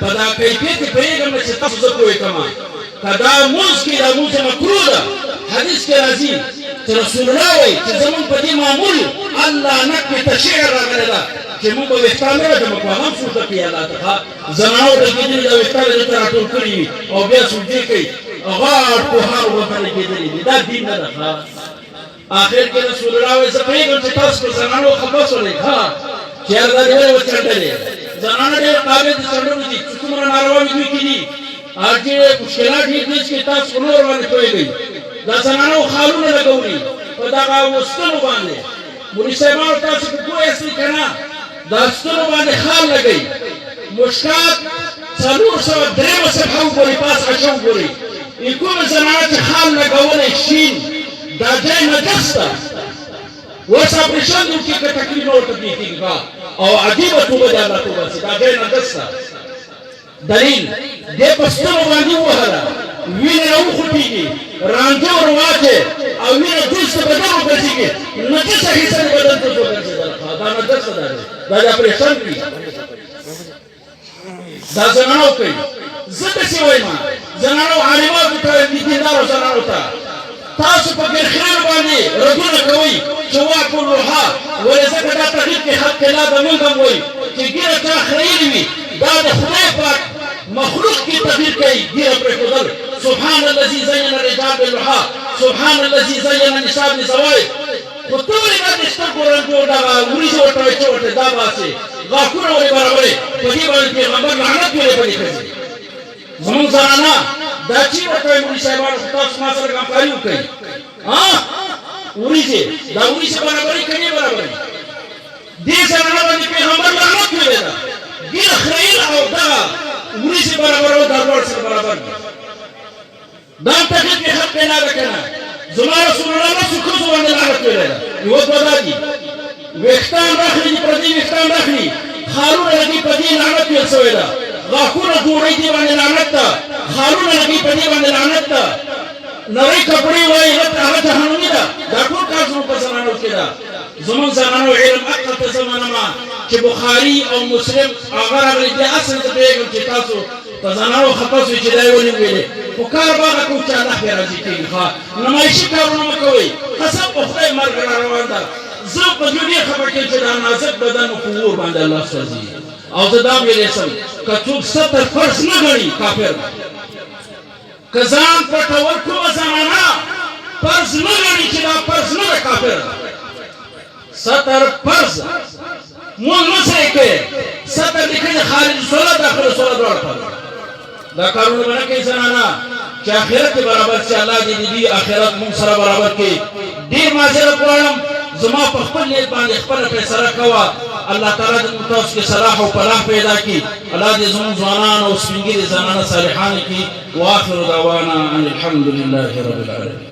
فدا کیفیت پریږم چې تاسو زه پوه کما کدا موږ کې دا موږ مکروه ده حدیث کې راځي چې رسول الله وایي چې زمون په دې معمول الله نکي تشعر راغلی ده چې موږ به وختانه راځو په هغه څه کې الله تعالی زناو د دې د وختانه د راټول کړی او بیا سوجي کوي غاړ په هر وخت کې دي دا دین نه ده آخر کې رسول الله وایي زه پریږم چې تاسو په زنانو خلاص ولې ها چې دا دې وچړلې زنانه ډېر قابل دي څنډو دي چې کومه ناروا وي کړي اګه مشکلات دې چې تاسو نور باندې کوي دا زنانو خالونه لګوري په دا وستلو باندې مولوی صاحبانو تاسو کوی اصلي کنه دا ستلو باندې خال لګي مشکات څلور سو درېو صفحو پورې پاس اچو ګوري کومه زنانه چې خال لګولې شین دا ځای نه دسته وسه پرشن کې تکلیف ورته کیږي او عجیبه توبه ده الله توبه سي دا ځای نه دسته دلیل دې پښتنو باندې وهره وینه نو خټيږي رانجو ورواته او وینه دوست بدن وګرځيږي نجس حصہ بدن ته وګرځي دا نه دسته دا د پرشن کې دا زنانو کوي زته سی وایم زنانو عالمانو ته دیندارو زنانو ته تاسو په خیر باندې رجل کوي جواب الروحا ولذلك دا تغيير کې حق لا بمنهم وي چې ګیره تا خیر وي دا د خدای پاک مخلوق کی تغيير کوي ګیره پر خدای سبحان الذي زين الرجال بالروحا سبحان الذي زين النساء بالزواج خطوري باندې ستګورن جوړ دا وريځ ورته چوټه دا باسي غاکونه ولې برابرې په دې باندې پیغمبر لعنت ویلې په دې کې زمون زنانا دا چې ورته مولوی صاحبانو تاسو ما سره همکاري وکړي ها وريځه دا وريځه برابرې کړي برابرې دې زنانا باندې پیغمبر لعنت ویلې دا ګیر خیر او دا وريځه برابر او دا ورور سره برابر دا ته کې حق نه راکنه زما رسول الله صلی الله علیه وسلم لعنت ویلې یو بدادي وختان راخلي پردي وختان راخلي خارونه لګي پردي لعنت ویل شوی دا غاخونه جوړې دي باندې لعنت تا خارونه لګي پردي باندې لعنت تا نری کپڑے وای هغه جهنمی دا دا ټول کارونه په زمانو کې دا زمون زمانو علم اقل په زمانه ما چې بخاری او مسلم هغه راغلي دي اصل ته پیغام چې تاسو په زمانو خطاسو چې دا ولې ویلې په کار باندې کو چې الله خیر راځي کې ښا نمایشي کارونه مکوئ قسم په خدای مرګ روان ده زه په دې خبر کې چې دا نازک بدن په ور باندې الله سازي او زه دا ویلې سم کڅوب 70 فرض نه غړي کافر کزان په تور کومه زمانہ فرض نه غړي چې دا فرض نه کافر 70 فرض مون نه سې کې 70 لیکل خارج صلاه داخل صلاه ورته دا کارونه باندې کې زنانا چې آخرت برابر چې الله دې آخرت مون سره برابر کې ډیر ماجر کوم زما په خپل نیت باندې خپل فیصله کوا الله تعالی دې متوس کې صلاح او فلاح پیدا کړي الله دې زموږ ځوانان او سپینګي زنانه صالحان کړي واخر دعوانا ان الحمد لله رب العالمين.